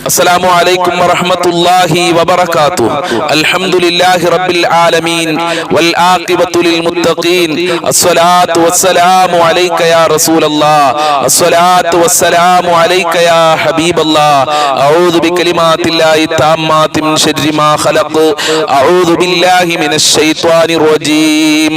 السلام عليكم ورحمة الله وبركاته. الحمد لله رب العالمين والعاقبة للمتقين. الصلاة والسلام عليك يا رسول الله. الصلاة والسلام عليك يا حبيب الله. أعوذ بكلمات الله التامات من شر ما خلق. أعوذ بالله من الشيطان الرجيم.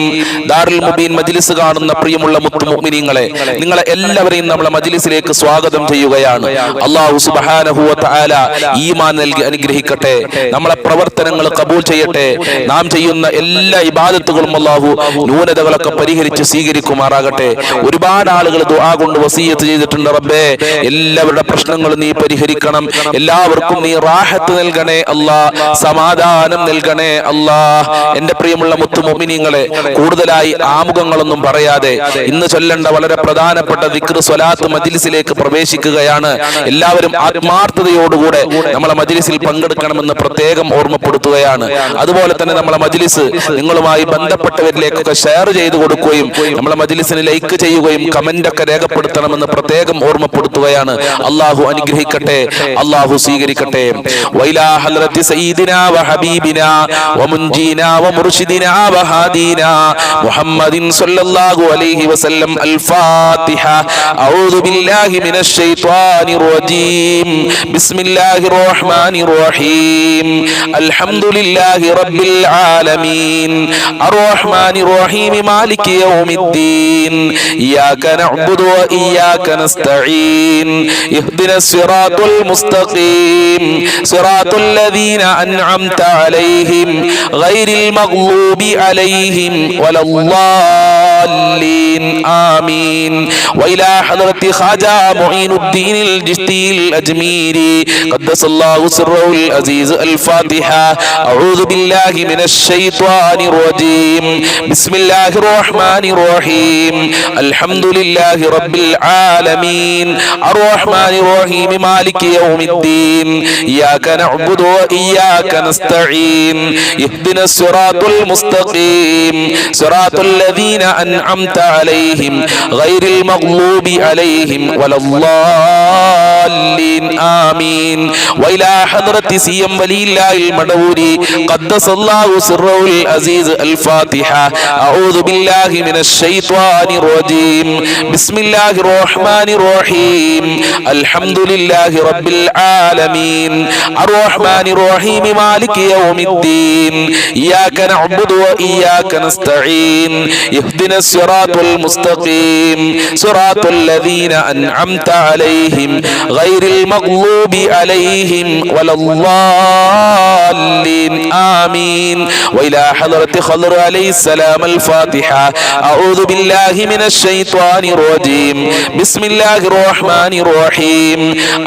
ദാറുൽ മുബീൻ മജ്ലിസ് കാണുന്ന പ്രിയമുള്ള മുഅ്മിനീങ്ങളെ, നിങ്ങളെ എല്ലാവരെയും നമ്മുടെ മജ്ലിസിലേക്ക് സ്വാഗതം ചെയ്യുകയാണ്. അല്ലാഹു സുബ്ഹാനഹു വ തആല ഈമാൻ നൽകി അനുഗ്രഹിക്കട്ടെ. നമ്മളെ പ്രവർത്തനങ്ങൾ കബൂൽ ചെയ്യട്ടെ. നാം ചെയ്യുന്ന എല്ലാ ഇബാദത്തുകളും അല്ലാഹു ന്യൂനതകളൊക്കെ പരിഹരിച്ച് സ്വീകരിക്കുമാറാകട്ടെ. ഒരുപാട് ആളുകൾ ദുആ കൊണ്ട് വസിയത്ത് ചെയ്തിട്ടുണ്ട്. റബ്ബേ, എല്ലാവരുടെ പ്രശ്നങ്ങളും നീ പരിഹരിക്കണം, എല്ലാവർക്കും നീ റാഹത്ത് നൽകണേ അല്ലാ, സമാധാനം നൽകണേ അല്ലാ. എന്റെ പ്രിയമുള്ള മുഅ്മിനീങ്ങളെ, കൂടുതലായി ആമുഖങ്ങളൊന്നും പറയാതെ ഇന്ന് ചൊല്ലേണ്ട വളരെ പ്രധാനപ്പെട്ട ദിക്ർ സ്വലാത്ത് മജ്ലിസിലേക്ക് പ്രവേശിക്കുകയാണ്. എല്ലാവരും ആത്മാർത്ഥതയോടുകൂടെ നമ്മളെ മജ്ലിസിൽ പങ്കെടുക്കണമെന്ന് പ്രത്യേകം ഓർമ്മപ്പെടുത്തുകയാണ്. അതുപോലെ തന്നെ നമ്മളെ മജ്ലിസ് നിങ്ങളുമായി ബന്ധപ്പെട്ടവരിലേക്കൊക്കെ ഷെയർ ചെയ്തു കൊടുക്കുകയും നമ്മളെ മജ്ലിസിന് ലൈക്ക് ചെയ്യുകയും കമന്റ് ഒക്കെ രേഖപ്പെടുത്തണമെന്ന് പ്രത്യേകം ഓർമ്മപ്പെടുത്തുകയാണ്. അല്ലാഹു അനുഗ്രഹിക്കട്ടെ, അല്ലാഹു സ്വീകരിക്കട്ടെ. വൈലാ ഹദ്റത്തി സയ്യിദിനാ വ ഹബീബിനാ വ മുൻജീനാ വ മുർശിദിനാ വ ഹാദീനാ മുഹമ്മദിൻ സ്വല്ലല്ലാഹു അലൈഹി വസല്ലം. അൽ ഫാത്തിഹ. അഊദു ബില്ലാഹി മിനശ് ശൈത്വാനിർ റജീം. ബിസ്മില്ലാഹിർ റഹ്മാനിർ റഹീം. അൽഹംദുലില്ലാഹി റബ്ബിൽ ആലമീൻ. അർറഹ്മാനിർ റഹീം. മാലികി യൗമിദ്ദീൻ. ഇയ്യാക നഅ്ബുദു വ ഇയ്യാക നസ്തഈൻ. ഇഹ്ദിനസ് സിറാത്തുൽ മുസ്തഖീം. സിറാത്തുൽ ലദീന അൻഅംത അലൈഹിം ഗൈറിൽ മഗ്ലൂബി അലൈഹിം വലദ്ദാല്ലീൻ. ആമീൻ. വഇലാ ഹദ്റത്തി ഖാജാ മുഈനുദ്ദീൻ الجشتي الأجميري قدس الله سره العزيز. الفاتحة. أعوذ بالله من الشيطان الرجيم. بسم الله الرحمن الرحيم. الحمد لله رب العالمين. الرحمن الرحيم. مالك يوم الدين. إياك نعبد وإياك نستعين. اهدنا الصراط المستقيم. صراط الذين أنعمت عليهم غير المغلوب عليهم ولا الضالين. آمين. وإلى حضرة سيم ولي الله المدوري قدس الله سره العزيز. الفاتحة. أعوذ بالله من الشيطان الرجيم. بسم الله الرحمن الرحيم. الحمد لله رب العالمين. الرحمن الرحيم. مالك يوم الدين. إياك نعبد وإياك نستعين. اهدنا الصراط المستقيم. صراط الذين أنعمت عليهم غير المغلوب عليهم ولا الضالين. آمين. وإلى حضرة خضر عليه السلام. الفاتحة. أعوذ بالله من الشيطان الرجيم. بسم الله الرحمن الرحيم.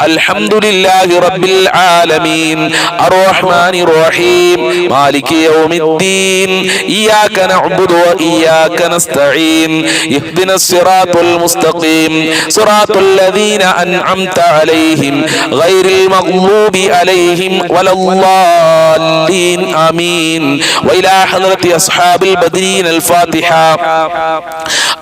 الحمد لله رب العالمين. الرحمن الرحيم. مالك يوم الدين. إياك نعبد وإياك نستعين. اهدنا الصراط المستقيم. صراط الذين أنعمت عليهم غير المغلوب عليهم ولا الضالين. آمين. وإلى حضرة أصحاب البدرين. الفاتحة.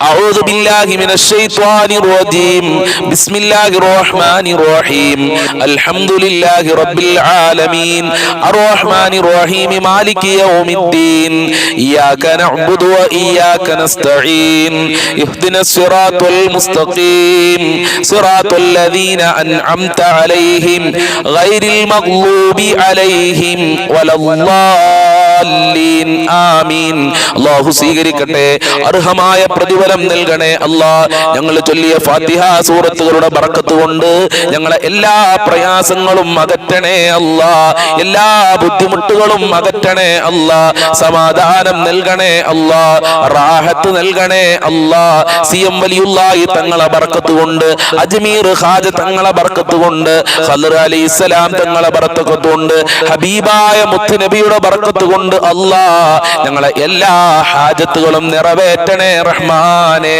أعوذ بالله من الشيطان الرجيم. بسم الله الرحمن الرحيم. الحمد لله رب العالمين. الرحمن الرحيم. مالك يوم الدين. إياك نعبد وإياك نستعين. اهدنا الصراط المستقيم. صراط الذين أنعمت عليهم غير المغلوب عليهم ولا الضالين. آمين. അല്ലാഹു സ്വീകരിക്കട്ടെ, അർഹമായ പ്രതിഫലം നൽകണേ അല്ലാ. ഞങ്ങൾ ചൊല്ലിയ ഫാത്തിഹ സൂറത്തുകളുടെ ബർക്കത്ത് കൊണ്ട് ഞങ്ങളെ എല്ലാ പ്രയാസങ്ങളും അകറ്റണേ അല്ലാ, എല്ലാ ബുദ്ധിമുട്ടുകളും അകറ്റണേ അല്ലാ, സമാധാനം നൽകണേ അല്ലാ, റാഹത്ത് നൽകണേ അല്ലാ. സിയം വലിയുള്ളാഹി തങ്ങളെ ബർക്കത്ത് കൊണ്ട്, അജ്മീർ ഖാജ തങ്ങളെ ബർക്കത്ത് കൊണ്ട്, ഖദർ അലൈഹിസ്സലാം തങ്ങളെ ബർക്കത്ത് കൊണ്ട്, ഹബീബായ മുത്തുനബിയുടെ ബർക്കത്ത് കൊണ്ട് കൊണ്ട് അല്ലാ ഞങ്ങളെ എല്ലാ ഹാജത്തുകളും നിറവേറ്റണേ റഹ്മാനേ.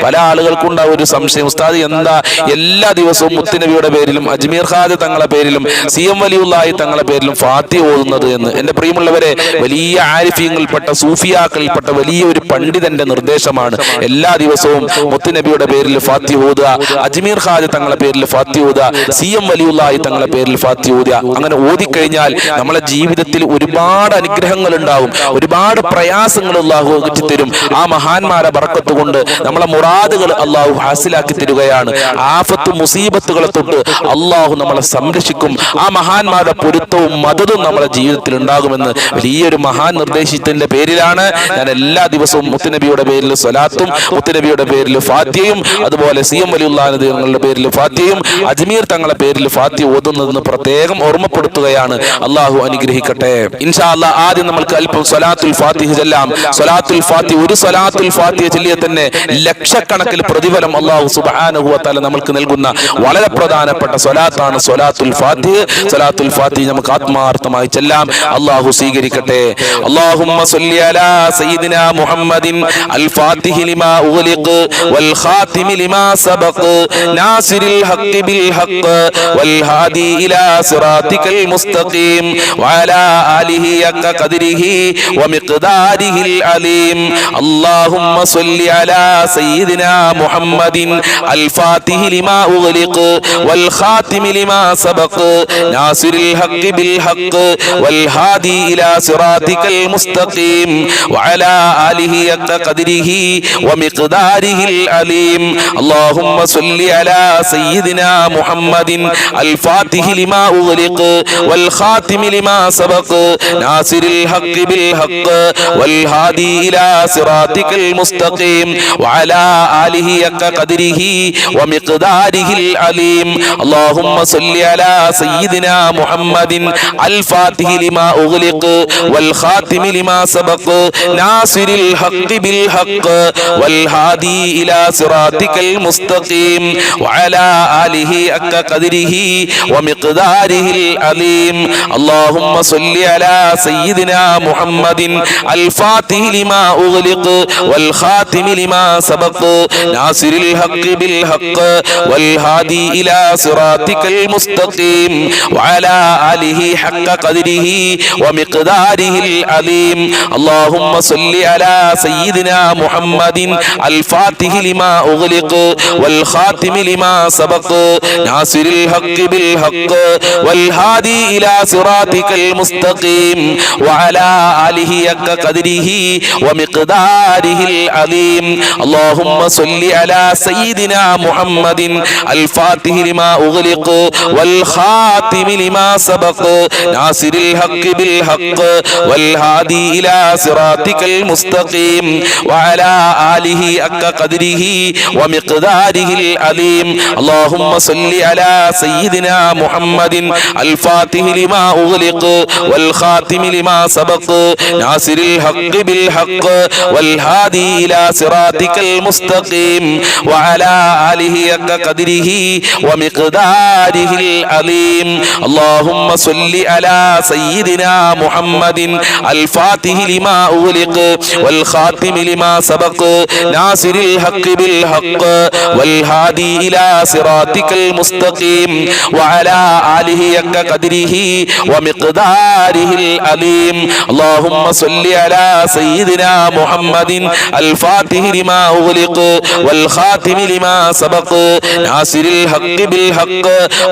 പല ആളുകൾക്കുണ്ടാവും ഒരു സംശയം, ഉസ്താദ് എന്താ എല്ലാ ദിവസവും മുത്തുനബിയുടെ പേരിലും അജ്മീർ ഖാജ തങ്ങളെ പേരിലും CM വലിയുള്ളാഹി തങ്ങളെ പേരിലും ഫാത്തിഹ ഓതുന്നത് എന്ന്. എന്റെ പ്രിയമുള്ളവരെ, വലിയ ആരിഫീങ്ങളിൽപ്പെട്ട സൂഫിയാക്കളിൽപ്പെട്ട വലിയ ഒരു പണ്ഡിതന്റെ നിർദ്ദേശമാണ് എല്ലാ ദിവസവും മുത്തുനബിയുടെ പേരിൽ ഫാത്തിഹ ഓതുക, അജ്മീർ ഖാജ തങ്ങളെ പേരിൽ ഫാത്തിഹ ഓതുക, CM വലിയുള്ളാഹി തങ്ങളെ പേരിൽ ഫാത്തിഹ ഓതുക. അങ്ങനെ ഓതിക്കഴിഞ്ഞാൽ നമ്മളെ ജീവിതത്തിൽ ഒരുപാട് അനുഗ്രഹങ്ങൾ ഉണ്ടാവും, ഒരുപാട് പ്രയാസങ്ങൾ അല്ലാഹു അകറ്റി തരും. ആ മഹാന്മാരെ ബർക്കത്ത് കൊണ്ട് നമ്മളെ മുറാദുകൾ അല്ലാഹു ഹാസിലാക്കി തരികയാണ്. ആഫത്ത് മുസീബത്തുകളെ തൊട്ട് അല്ലാഹു നമ്മളെ സംരക്ഷിക്കും. ആ മഹാന്മാരുടെ പൊരുത്തവും മദതും നമ്മുടെ ജീവിതത്തിൽ ഉണ്ടാകുമെന്ന് വലിയൊരു മഹാൻ നിർദ്ദേശത്തിന്റെ പേരിലാണ് ഞാൻ എല്ലാ ദിവസവും മുത്തുനബിയുടെ പേരിൽ സ്വലാത്തും മുത്തുനബിയുടെ പേരിൽ ഫാത്തിഹയും അതുപോലെ CM വലിയുള്ളാഹി തങ്ങളുടെ പേരിൽ ഫാത്തിഹയും അജ്മീർ തങ്ങളുടെ പേരിൽ ഫാത്തിഹ ഓതുന്നതെന്ന് പ്രത്യേകം ഓർമ്മപ്പെടുത്തുകയാണ്. അല്ലാഹു അനുഗ്രഹിക്കട്ടെ. ഇൻഷാ അല്ലാഹ് ആദ്യം നമുക്ക് അല്പം സ്വലാത്തുൽ ഫാത്തിഹ ചൊല്ലാം. സ്വലാത്തുൽ ഫാത്തിഹ, ഒരു സ്വലാത്തുൽ ഫാത്തിഹ ചൊല്ലിയ തന്നെ ലക്ഷക്കണക്കിന് പ്രതിഫലം അല്ലാഹു സുബ്ഹാനഹു വ തആല നമുക്ക് നൽകുന്ന വളരെ പ്രധാനപ്പെട്ട സ്വലാത്താണ് സ്വലാത്തുൽ ഫാത്തിഹ. സ്വലാത്തുൽ ഫാത്തിഹ നമുക്ക് ആത്മാർത്ഥമായി ചൊല്ലാം. അല്ലാഹു സ്വീകരിക്കട്ടെ. അല്ലാഹുമ്മ സ്വല്ലി അലാ സയ്യിദിനാ മുഹമ്മദിൻ അൽ ഫാത്തിഹി ലിമാ ഉഗ്ലിഖ് വൽ ഖാതിമി ലിമാ സബഖ് നാസിരിൽ ഹഖ് ബിൽ ഹഖ് വൽ ഹാദി ഇലാ സിറാത്തിക്കൽ മുസ്തഖീം വഅലാ ആലിഹി ഹഖ ഖദ്രിഹി വമിഖ്ദാരിഹിൽ അലീം. അല്ലാഹുമ്മ സ്വല്ലി അലാ സയ്യിദിനാ മുഹമ്മദിൻ അൽ ഫാത്തിഹി ലിമാ ഉഗ്ലിഖ് വൽ ഖാതിമി ലിമാ സബഖ് നാസിരിൽ ഹഖ് ബിൽ ഹഖ് വൽ ഹാദി ഇലാ സിറാത്തിക്കൽ മുസ്തഖീം വഅലാ ആലിഹി ഹഖ ഖദ്രിഹി വമിഖ്ദാരിഹിൽ അലീം. അല്ലാഹുമ്മ സ്വല്ലി അലാ സയ്യിദിനാ മുഹമ്മദിൻ അൽ ഫാത്തിഹി ലിമാ ഉഗ്ലിഖ് വൽ ഖാതിമി ലിമാ സബഖ് നാസിരിൽ ഹഖ് ബിൽ ഹഖ് വൽ ഹാദി ഇലാ സിറാത്തിക്കൽ മുസ്തഖീം വഅലാ ആലിഹി ഹഖ ഖദ്രിഹി വമിഖ്ദാരിഹിൽ അലീം. അല്ലാഹുമ്മ സ്വല്ലി അലാ സയ്യിദിനാ മുഹമ്മദിൻ അൽ ഫാത്തിഹി ലിമാ ഉഗ്ലിഖ് വൽ ഖാതിമി ലിമാ സബഖ് നാസിരിൽ ഹഖ് ബിൽ ഹഖ് വൽ ഹാദി ഇലാ സിറാത്തിക്കൽ മുസ്തഖീം വഅലാ ആലിഹി ഹഖ ഖദ്രിഹി വമിഖ്ദാരിഹിൽ അലീം. അല്ലാഹുമ്മ സ്വല്ലി അലാ സയ്യിദിനാ മുഹമ്മദിൻ അൽ ഫാത്തിഹി ലിമാ ഉഗ്ലിഖ് വൽ ഖാതിമി ലിമാ സബഖ് നാസിരിൽ ഹഖ് ബിൽ ഹഖ് വൽ ഹാദി ഇലാ സിറാത്തിക്കൽ മുസ്തഖീം വഅലാ ആലിഹി ഹഖ ഖദ്രിഹി വമിഖ്ദാരിഹിൽ അലീം. അല്ലാഹുമ്മ സ്വല്ലി അലാ സയ്യിദിനാ മുഹമ്മദിൻ അൽ ഫാത്തിഹി ലിമാ ഉഗ്ലിഖ് വൽ ഖാതിമി ലിമാ സബഖ് നാസിരിൽ ഹഖ് ബിൽ ഹഖ് വൽ ഹാദി ഇലാ സിറാത്തിക്കൽ മുസ്തഖീം വഅലാ ആലിഹി ഹഖ ഖദ്രിഹി വമിഖ്ദാരിഹിൽ അലീം. അല്ലാഹുമ്മ സ്വല്ലി അലാ സയ്യിദിനാ മുഹമ്മദിൻ അൽ ഫാത്തിഹി ലിമാ ഉഗ്ലിഖ് വൽ ഖാതിമി ലിമാ സബഖ് നാസിരിൽ ഹഖ് ബിൽ ഹഖ് വൽ ഹാദി ഇലാ സിറാത്തിക്കൽ മുസ്തഖീം വഅലാ ആലിഹി ഹഖ ഖദ്രിഹി വമിഖ്ദാരിഹിൽ അലീം. അല്ലാഹുമ്മ സ്വല്ലി അലാ സയ്യിദിനാ മുഹമ്മദിൻ അൽ ഫാത്തിഹി ലിമാ ഉഗ്ലിഖ് വൽ ഖാതിമി ലിമാ സബഖ് നാസിരിൽ ഹഖ് ബിൽ ഹഖ് വൽ ഹാദി ഇലാ സിറാത്തിക്കൽ മുസ്തഖീം വഅലാ ആലിഹി ഹഖ ഖദ്രിഹി വമിഖ്ദാരിഹിൽ അലീം. അല്ലാഹുമ്മ സ്വല്ലി അലാ സയ്യിദിനാ മുഹമ്മദിൻ അൽ ഫാത്തിഹി ലിമാ ഉഗ്ലിഖ് വൽ ഖാതിമി ലിമാ സബഖ് നാസിരിൽ ഹഖ് ബിൽ ഹഖ് വൽ ഹാദി ഇലാ സിറാത്തിക്കൽ മുസ്തഖീം വഅലാ ആലിഹി ഹഖ ഖദ്രിഹി വമിഖ്ദാരിഹിൽ അലീം. അല്ലാഹുമ്മ സ്വല്ലി അലാ സയ്യിദിനാ മുഹമ്മദിൻ അൽ ഫാത്തിഹി ലിമാ ഉഗ്ലിഖ് വൽ ഖാതിമി ലിമാ സബഖ് നാസിരിൽ ഹഖ് ബിൽ ഹഖ്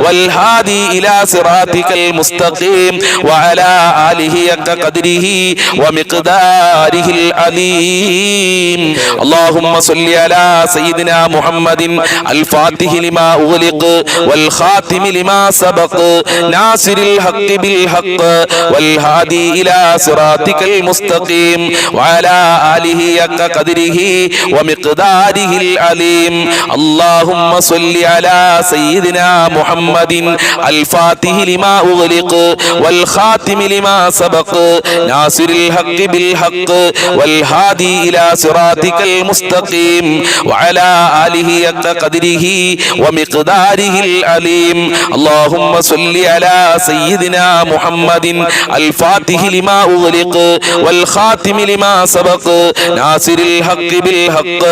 വൽ ഹാദി ഇലാ സിറാത്തിക്കൽ മുസ്തഖീം വഅലാ ആലിഹി ഹഖ ഖദ്രിഹി വമിഖ്ദാരിഹിൽ അലീം. അല്ലാഹുമ്മ സ്വല്ലി അലാ സയ്യിദിനാ മുഹമ്മദിൻ അൽ ഫാത്തിഹി ലിമാ ഉഗ്ലിഖ് വൽ ഖാതിമി ലിമാ സബഖ് നാസിരിൽ ഹഖ് ബിൽ ഹഖ് വൽ ഹാദി ഇലാ സിറാത്തിക്കൽ മുസ്തഖീം വഅലാ ആലിഹി ഹഖ ഖദ്രിഹി വമിഖ്ദാരിഹിൽ അലീം. അല്ലാഹുമ്മ സ്വല്ലി അലാ സയ്യിദിനാ മുഹമ്മദിൻ അൽ ഫാത്തിഹി ലിമാ ഉഗ്ലിഖ് വൽ ഖാതിമി ലിമാ സബഖ് നാസിരിൽ ഹഖ് ബിൽ ഹഖ് വൽ ഹാദി ഇലാ സിറാത്തിക്കൽ മുസ്തഖീം വഅലാ ആലിഹി ഹഖ ഖദ്രിഹി വമിഖ്ദാരിഹിൽ അലീം. അല്ലാഹുമ്മ സ്വല്ലി അലാ സയ്യിദിനാ മുഹമ്മദിൻ അൽ ഫാത്തിഹി لما أغلق والخاتم لما سبق ناصر الحق بالحق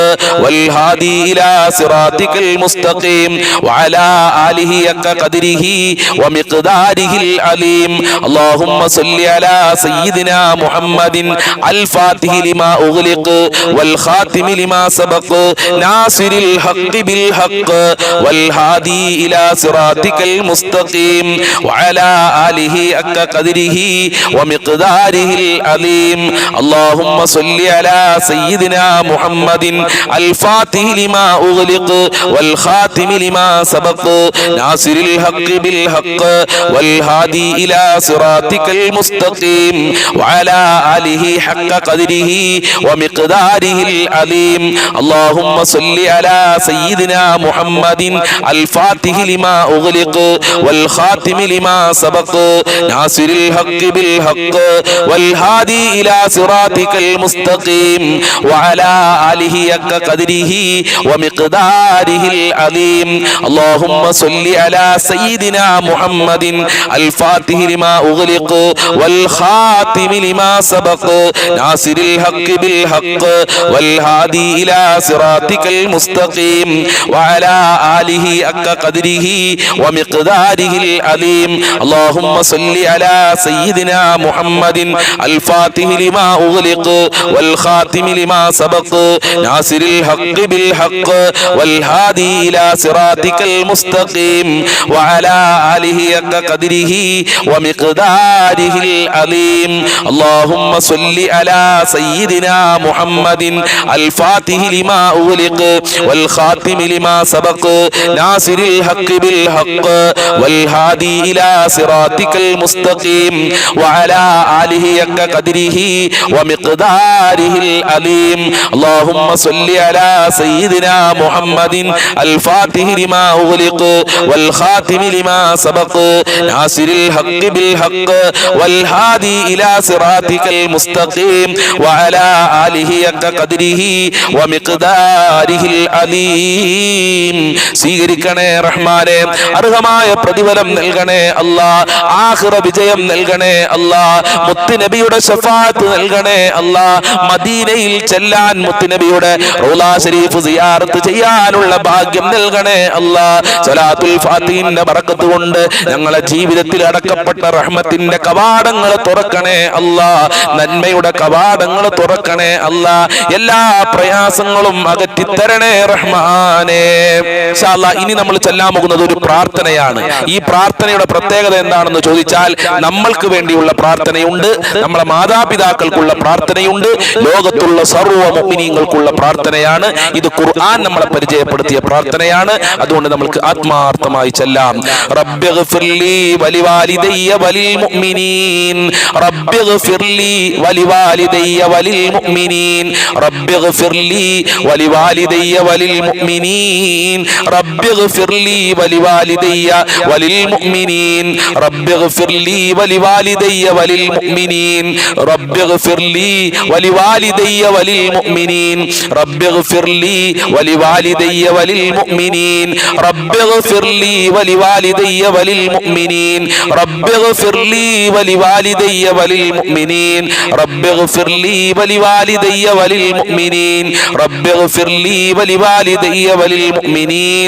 والهادي إلى صراطك المستقيم وعلى آله حق قدره ومقداره العليم. اللهم صل على سيدنا محمد الفاتح لما أغلق والخاتم لما سبق ناصر الحق بالحق والهادي إلى صراطك المستقيم وعلى آله حق قدره ومقداره العظيم. اللهم صل على سيدنا محمد الفاتح لما أغلق والخاتم لما سبق ناصر الحق بالحق والهادي إلى صراطك المستقيم وعلى آله حق قدره ومقداره العظيم. اللهم صل على سيدنا محمد الفاتح لما أغلق والخاتم لما سبق ناصر الحق بالحق والهادي إلى صراطك المستقيم وعلى آله حق قدره ومقداره العظيم. اللهم صل على سيدنا محمد الفاتح لما أغلق والخاتم لما سبق ناصر الحق بالحق والهادي إلى صراطك المستقيم وعلى آله حق قدره ومقداره العظيم. اللهم صل على سيدنا محمد الفاتح لما أغلق والخاتم لما سبق ناصر الحق بالحق والهادي إلى صراطك المستقيم وعلى آله حق قدره ومقداره العظيم. اللهم صل على سيدنا محمد الفاتح لما أغلق والخاتم لما سبق ناصر الحق بالحق والهادي إلى صراطك المستقيم وعلى آله حق قدره ومقداره العظيم. اللهم صل على سيدنا محمد الفاتح لما أغلق والخاتم لما سبق ناصر الحق بالحق والهادي إلى صراطك المستقيم وعلى آله حق قدره ومقداره العظيم. സ്വീകരിക്കണേ റഹ്മാനെ, അർഹമായ പ്രതിഫലം നൽകണേ അല്ലാ, ആഖിറ വിജയം നൽകണേ അല്ലാ, മുത്തുനബിയുടെ ശഫാഅത്ത് നൽകണേ അല്ലാ, മദീനയിൽ ചെല്ലാൻ മുത്തുനബിയുടെ റൗള ശരീഫ് സിയാറത്ത് ചെയ്യാനുള്ള ഭാഗ്യം നൽകണേ അല്ലാ. സ്വലാത്തുൽ ഫാത്തിഹിന്റെ ബറക്കത്ത് കൊണ്ട് ഞങ്ങളെ ജീവിതത്തിൽ അടക്കപ്പെട്ട റഹ്മത്തിന്റെ കവാടങ്ങൾ തുറക്കണേ അല്ലാ, നന്മയുടെ കവാടങ്ങൾ തുറക്കണേ അല്ലാ, എല്ലാ പ്രയാസങ്ങളും അകറ്റിത്തരണേ റഹ്മാനേ. ഇൻഷാ അല്ലാഹ് ഇനി നമ്മൾ ചെല്ലാൻ പോകുന്നത് ഒരു പ്രാർത്ഥനയാണ്. ഈ പ്രാർത്ഥനയുടെ പ്രത്യേകത എന്താണെന്ന് ചോദിച്ചാൽ, നമ്മൾക്ക് വേണ്ടിയുള്ള പ്രാർത്ഥനയുണ്ട്, നമ്മളെ മാതാപിതാക്കൾക്കുള്ള പ്രാർത്ഥനയുണ്ട്, ലോകത്തുള്ള സർവ്വ മുഅ്മിനീങ്ങൾക്കുള്ള പ്രാർത്ഥനയാണ്. ഇത് ഖുർആൻ നമ്മളെ പരിചയപ്പെടുത്തിയ പ്രാർത്ഥനയാണ്. അതുകൊണ്ട് നമുക്ക് ആത്മാർത്ഥമായി ചെല്ലാം. റബ്ബിഗ്ഫിർലി വലിവാലിദയ്യ വലിൽ മുഅ്മിനീൻ, റബ്ബിഗ്ഫിർലി വലിവാലിദയ്യ വലിൽ മുഅ്മിനീൻ, റബ്ബിഗ്ഫിർലി വലിവാലിദയ്യ വലിൽ മുഅ്മിനീൻ, റബ്ബിഗ്ഫിർലി വലിവാലിദയ്യ വലിൽ മുഅ്മിനീൻ, റബ്ബിഗ്ഫിർലി വലിവാലിദയ്യ വലിൽ മുഅ്മിനീൻ, റബ്ബിഗ്ഫിർലി വലിവാലിദയ്യ വലിൽ മുഅ്മിനീൻ, റബ്ബിഗ്ഫിർലി വലിവാലിദയ്യ വലിൽ മുഅ്മിനീൻ, റബ്ബിഗ്ഫിർലി വലിവാലിദയ്യ വലിൽ മുഅ്മിനീൻ, റബ്ബിഗ്ഫിർലി വലിവാലിദയ്യ വലിൽ മുഅ്മിനീൻ, റബ്ബിഗ്ഫിർലി വലിവാലിദയ്യ വലിൽ മുഅ്മിനീൻ, റബ്ബിഗ്ഫിർലി വലിവാലിദയ്യ വലിൽ മുഅ്മിനീൻ,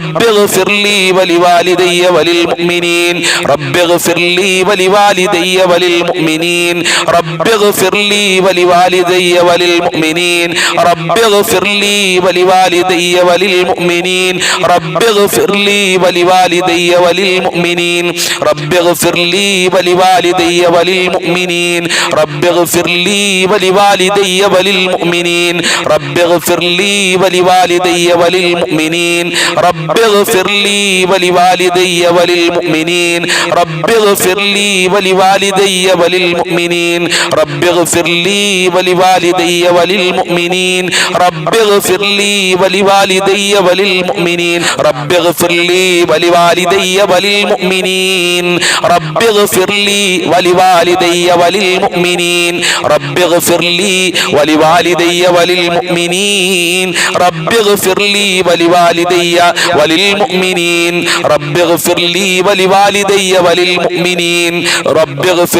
റബ്ബിഗ്ഫിർലി വലിവാലിദയ്യ വലിൽ മുഅ്മിനീൻ, റബ്ബിഗ്ഫിർലി വലിവാലിദയ്യ വലിൽ മുഅ്മിനീൻ, റബ്ബിഗ്ഫിർലി വലിവാലിദയ്യ വലിൽ മുഅ്മിനീൻ, റബ്ബിഗ്ഫിർലി വലിവാലിദയ്യ വലിൽ മുഅ്മിനീൻ, റബ്ബിഗ്ഫിർലി വലിവാലിദയ്യ വലിൽ മുഅ്മിനീൻ, റബ്ബിഗ്ഫിർലി വലിവാലിദയ്യ വലിൽ മുഅ്മിനീൻ, റബ്ബിഗ്ഫിർലി വലിവാലിദയ്യ വലിൽ മുഅ്മിനീൻ, റബ്ബിഗ്ഫിർലി വലിവാലിദയ്യ വലിൽ മുഅ്മിനീൻ, റബ്ബിഗ്ഫിർലി വലിവാലിദയ്യ വലിൽ മുഅ്മിനീൻ, റബ്ബിഗ്ഫിർലി വലിവാലിദയ്യ വലിൽ മുഅ്മിനീൻ, റബ്ബിഗ്ഫിർലി വലിവാലിദയ്യ വലിൽ മുഅ്മിനീൻ, റബ്ബിഗ്ഫിർലി വലിവാലിദയ്യ വലിൽ മുഅ്മിനീൻ, റബ്ബിഗ്ഫിർലി വലിവാലിദയ്യ വലിൽ മുഅ്മിനീൻ, റബ്ബിഗ്ഫിർലി വലിവാലിദയ്യ വലിൽ മുഅ്മിനീൻ, റബ്ബിഗ്ഫിർലി വലിവാലിദയ്യ വലിൽ മുഅ്മിനീൻ, റബ്ബിഗ്ഫിർലി വലിവാലിദയ്യ വലിൽ മുഅ്മിനീൻ, റബ്ബിഗ്ഫിർലി വലിവാലിദയ്യ വലിൽ മുഅ്മിനീൻ, റബ്ബിഗ്ഫിർലി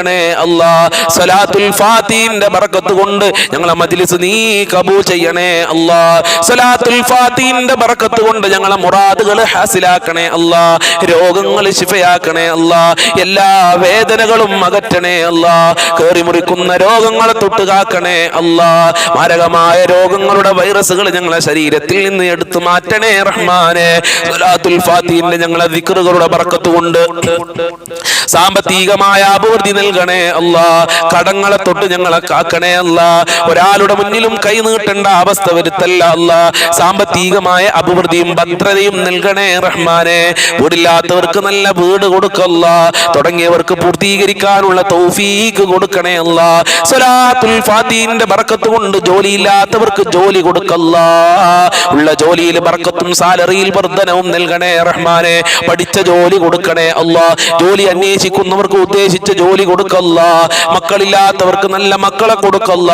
നൽകണേ അല്ലാ. സ്വലാത്തുൽ ഫാത്തിഹിന്റെ ബറക്കത്ത് കൊണ്ട് ഞങ്ങളെ മജ്ലിസ് നീ കബൂൽ ചെയ്യണേ അല്ലാ. സ്വലാത്തുൽ ഫാത്തിഹിന്റെ ബറക്കത്ത് കൊണ്ട് ഞങ്ങളെ മുറാദുകൾ ഹാസിലാക്കണേ അല്ലാ. രോഗങ്ങൾ ശിഫയാക്കണേ അല്ലാ. എല്ലാ വേദനകളും അകറ്റണേ അല്ലാ. കേറി മുറിക്കുന്ന രോഗങ്ങളെ തൊട്ട് കാക്കണേ അല്ലാ. മാരകമായ രോഗങ്ങളുടെ വൈറസുകൾ ഞങ്ങളെ ശരീരത്തിൽ നിന്ന് എടുത്തു മാറ്റണേ റഹ്മാനെ. സ്വലാത്തുൽ ഫാത്തിഹിന്റെ ഞങ്ങളെ ദിക്റുകളുടെ ബറക്കത്ത് കൊണ്ട് സാമ്പത്തികമായ അഭിവൃദ്ധി നൽകണേ അല്ലാ. കടങ്ങളെ തൊട്ട് ഞങ്ങളെ കാക്കണേ അല്ലാ. ഒരാളുടെ മുന്നിലും കൈ നീട്ടേണ്ട അവസ്ഥ വരുത്തല്ല അല്ലാ. സാമ്പത്തികമായ അഭിവൃദ്ധിയും ഭദ്രതയും നൽകണേ റഹ്മാനെ. വീടില്ലാത്തവർക്ക് നല്ല വീട് കൊടുക്കല്ല. തുടങ്ങിയവർക്ക് പൂർത്തീകരിക്കാനുള്ള തൗഫീഖ് കൊടുക്കണേ അല്ലാ. സ്വലാത്തുൽ ഫാത്തിഹിന്റെ ബറക്കത്ത് കൊണ്ട് ജോലിയില്ലാത്തവർക്ക് ജോലി കൊടുക്കല്ല. ഉള്ള ജോലിയിൽ ബറക്കത്തും സാലറിയിൽ വർധനവും നൽകണേ റഹ്മാനെ. പഠിച്ച ജോലി കൊടുക്കണേ അല്ലാ. ജോലി അന്വേഷിക്കുന്നവർക്ക് ഉദ്ദേശിച്ച ജോലി കൊടുക്കല്ല. മക്കളില്ലാത്തവർക്ക് നല്ല മക്കളെ കൊടുക്കല്ല.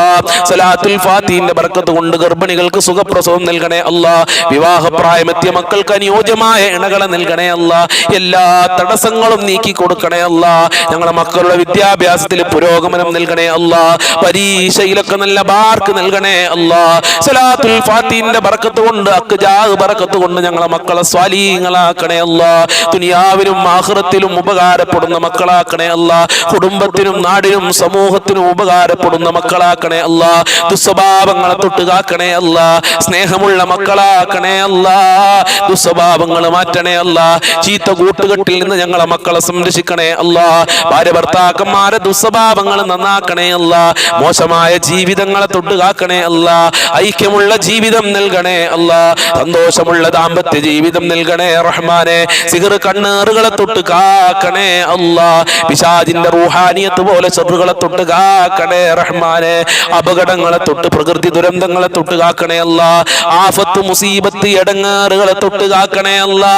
സ്വലാത്തുൽ ഫാത്തിഹിന്റെ ബറക്കത്ത് കൊണ്ട് ഗർഭിണികൾക്ക് സുഖപ്രസവം നൽകണേ അല്ലാ. വിവാഹപ്രായമെത്തിയ മക്കൾക്ക് അനുയോജ്യമായ ഇണകളെ നൽകണേ അല്ലാ. എല്ലാ തടസ്സങ്ങളും നീക്കി കൊടുക്കണേ അല്ലാ. ഞങ്ങളുടെ മക്കളുടെ വിദ്യാഭ്യാസത്തിൽ പുരോഗമനം നൽകണേ അല്ലാ. പരീക്ഷയിലൊക്കെ നല്ല മാർക്ക് നൽകണേ അല്ലാ. സ്വലാത്തുൽ ഫാത്തിഹിന്റെ ബറക്കത്ത് കൊണ്ട് അക്ജാഹ് ബറക്കത്ത് കൊണ്ട് ഞങ്ങളെ മക്കളെ സ്വാലീഹങ്ങളാക്കണേ അല്ലാ. ദുനിയാവിലും ആഖിറത്തിലും ഉപകാരപ്പെടുന്ന മക്കളാക്കണേ അല്ലാ. കുടുംബത്തിനും നാടിനും സമൂഹത്തിനും ഉപകാരപ്പെടുന്ന മക്കളാക്കണേ അല്ലാ. ദുസ്വഭാവങ്ങളെ തൊട്ട് കാക്കണേ അല്ലാ. സ്നേഹമുള്ള മക്കളാക്കണേ അല്ലാ. ദുസ്വഭാവങ്ങൾ മാറ്റണേ അല്ലാ. ചീത്ത കൂട്ടുകെട്ടിൽ നിന്ന് ഞങ്ങളെ മക്കളെ സംരക്ഷിക്കണേ അല്ലാ. ഭാര്യ ഭർത്താക്കന്മാരെ ദുസ്വഭാവങ്ങൾ നന്നാക്കണേ അല്ലാ. മോശമായ ജീവിതങ്ങളെ തൊട്ട് കാക്കണേ അല്ലാ. ഐക്യമുള്ള ജീവിതം നൽകണേ അല്ലാ. സന്തോഷമുള്ള ദാമ്പത്യ ജീവിതം നൽകണേ റഹ്മാനെ. സിഹർ കണ്ണേറുകളെ തൊട്ട് കാക്കണേ അല്ലാ. പിശാചിന്റെ റൂഹാനിയത്ത് പോലെ ശത്രുക്കളെ തൊട്ട് കാക്കണേ റഹ്മാനെ. അപകടങ്ങളെ തൊട്ട് പ്രകൃതി ദുരന്തങ്ങളെ തൊട്ട് കാക്കണേ അല്ലാ. ആഫത്ത് മുസീബത്ത് എടങ്ങേറുകളെ തൊട്ട് കാക്കണേ അല്ലാ.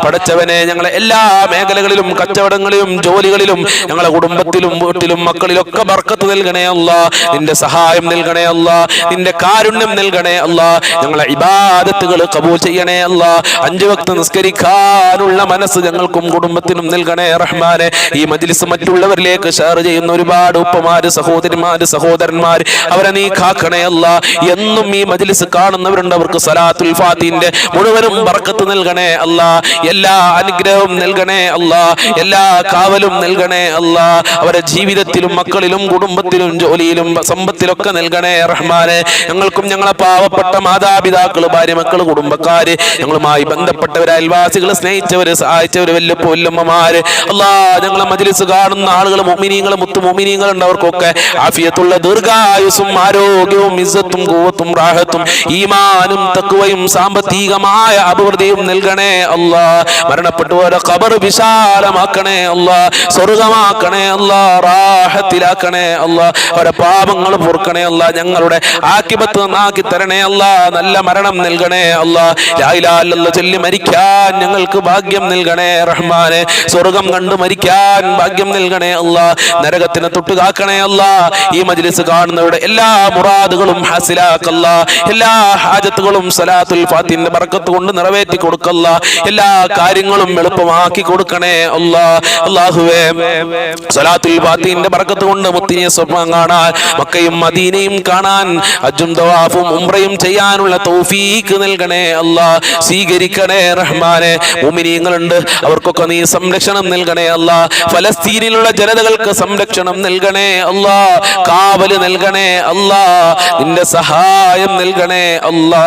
പടച്ചവനെ ഞങ്ങളെ എല്ലാ മേഖലകളിലും കച്ചവടങ്ങളിലും ജോലികളിലും ഞങ്ങളെ കുടുംബത്തിലും വീട്ടിലും മക്കളിലൊക്കെ ബർക്കത്ത് നൽകണേ അല്ലാ. നിന്റെ സഹായം നൽകണേ അല്ലാ. നിന്റെ കാരുണ്യം നൽകണേ അല്ലാ. ഞങ്ങളെ ഇബാദത്തുകൾ കബൂൽ ചെയ്യണേ അല്ലാ. 5 വക്ത് നിസ്കരിക്കാനുള്ള മനസ്സ് ഞങ്ങൾക്കും കുടുംബത്തിനും നൽകണേ റഹ്മാനെ. ഈ മജ്ലിസ് മറ്റുള്ളവരിലേക്ക് ഷെയർ ചെയ്യുന്ന ഒരുപാട് ഉപ്പമാര് സഹോദരിമാര് സഹോദരന്മാര് അവരെ നീ കാക്കണേ അല്ലാ. എന്നും ഈ മജ്ലിസ് കാണുന്നവരുണ്ട്. അവർക്ക് സ്വലാത്തുൽ ഫാത്തിഹിന്റെ മുഴുവനും ബർക്കത്ത് നൽകണേ അല്ലാ. എല്ലാ അനുഗ്രഹവും നൽകണേ അല്ലാ. എല്ലാ കാവലും നൽകണേ അല്ലാ. അവരെ ജീവിതത്തിലും മക്കളിലും കുടുംബത്തിലും ജോലിയിലും സമ്പത്തിലൊക്കെ നൽകണേ റഹ്മാനെ. ഞങ്ങൾക്കും ഞങ്ങളെ പാവപ്പെട്ട മാതാപിതാക്കള് ഭാര്യ മക്കള് കുടുംബക്കാര് ഞങ്ങളുമായി ബന്ധപ്പെട്ടവര് അയൽവാസികള് സ്നേഹിച്ചവര് സഹായിച്ചവര് വല്യപ്പ വല്യമ്മമാര് അല്ലാ. ഞങ്ങളെ മജ്ലിസ് കാണുന്ന ആളുകൾ മുഅ്മിനീങ്ങള് മുത്തു മുഅ്മിനീങ്ങൾ ഉണ്ട്. അവർക്കൊക്കെ ആഫിയത്തുള്ള ദീർഘായുസ്സും ആരോഗ്യവും ഇസ്സത്തും ഖുവ്വത്തും റാഹത്തും ഈമാനും തഖ്വയും സാമ്പത്തികമായ അഭിവൃദ്ധിയും നൽകണേ അല്ലാ. മരണപ്പെട്ടവരെ ഖബർ വിശാലമാക്കണേ അല്ലാ. സ്വർഗ്ഗമാക്കണേ അല്ലാ. റാഹത്തിലാക്കണേ അല്ലാ. അവരെ പാപങ്ങൾ പൊറുക്കണേ അല്ലാ. ഞങ്ങളുടെ ആഖിബത്ത് നന്നാക്കി തരണേ അല്ലാ. നല്ല മരണം നൽകണേ അല്ലാ. ലാ ഇലാഹ ഇല്ലല്ലാഹ് ചൊല്ലി മരിക്കാൻ ഞങ്ങൾക്ക് ഭാഗ്യം നൽകണേ റഹ്മാനെ. സ്വർഗ്ഗം കണ്ടു മരിക്കാൻ ഭാഗ്യം നൽകണേ അല്ലാ. നരകത്തിനെ തൊട്ട് കാക്കണേ അല്ലാ. ഈ മജ്ലിസ് കാണുന്നവരുടെ എല്ലാ മുറാദുകളും ഹാസിലാക്കല്ല. എല്ലാ ഹാജത്തുകളും സ്വലാത്തുൽ ഫാത്തിഹിന്റെ ബറക്കത്ത് കൊണ്ട് നിറവേറ്റി കൊടുക്കല്ല. എല്ലാ കാര്യങ്ങളും എളുപ്പമാക്കി കൊടുക്കണേ അല്ലാ. അല്ലാഹുവേ സ്വലാത്തുൽ ഫാത്തിഹിന്റെ ബറക്കത്ത് കൊണ്ട് മുത്തിനെ സ്വപ്നം കാണാൻ മക്കയും മദീനയും കാണാൻ ഹജ്ജും തവാഫും ഉംറയും ചെയ്യാനുള്ള തൗഫീഖ് നൽകണേ അല്ലാ. സ്വീകരിക്കണേ റഹ്മാനെ. മുഅ്മിനീങ്ങളുണ്ട് അവർക്കൊക്കെ നീ സംരക്ഷണം നൽകണേ അല്ലാ. ഫലസ്തീനിലുള്ള ജനതകൾക്ക് സംരക്ഷണം നൽകണേ അല്ലാ. കാവല് നൽകണേ അല്ലാ. നിന്റെ സഹായം നൽകണേ അല്ലാ.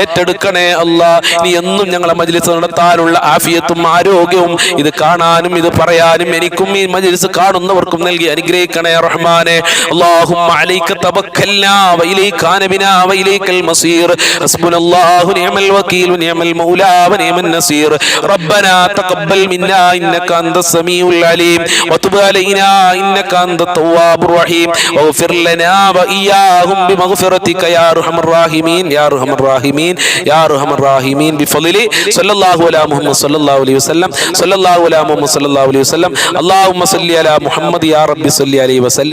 ഏറ്റെടുക്കണേ അല്ലാ. നീ എന്നും ഞങ്ങളെ മജ്ലിസ് നടത്താനുള്ള ആഫിയത്തും ആരോഗ്യവും ഇത് കാണാനും ഇത് പറയാനും എനിക്കും ഈ മജ്ലിസ് കാണുന്നവർക്കും നൽകി അനുഗ്രഹിക്കണേ റഹ്മാനെ. അല്ലാഹുമ്മ അലൈക തവക്കൽനാ വഇലൈക നബിനാ വഇലൈകൽ മസീർ. ഹസ്ബുനല്ലാഹു നിഅമൽ വകീൽ നിഅമൽ മൗലാ വനിഅമൻ നസീർ. റബ്ബനാ തഖബ്ബൽ മിന്നാ ഇന്നക അൻതസ് സമീഉൽ അലീം വതുബ് അലൈനാ ഇന്നക അൻതത് തവ്വാബുർ റഹീം വഗ്ഫിർ ലനാ വഇയ്യാഹും ബിമഗ്ഫിറതിക യാ അർഹമർ റഹീമീൻ യാ അർഹമർ റഹീമീൻ യാ അർഹമർ റഹീമീൻ ബിഫളിലി സല്ലല്ലാഹു അലാ മുഹമ്മദ് സല്ലല്ലാഹു അലൈഹി വസല്ലം സല്ലല്ലാഹു അലാ മുഹമ്മദ് സല്ലല്ലാഹു അലൈഹി വസല്ലം. അല്ലാഹുമ്മ സല്ലി അലാ മുഹമ്മദ് യാ റബ്ബി സല്ലി അലൈഹി വസല്ലം.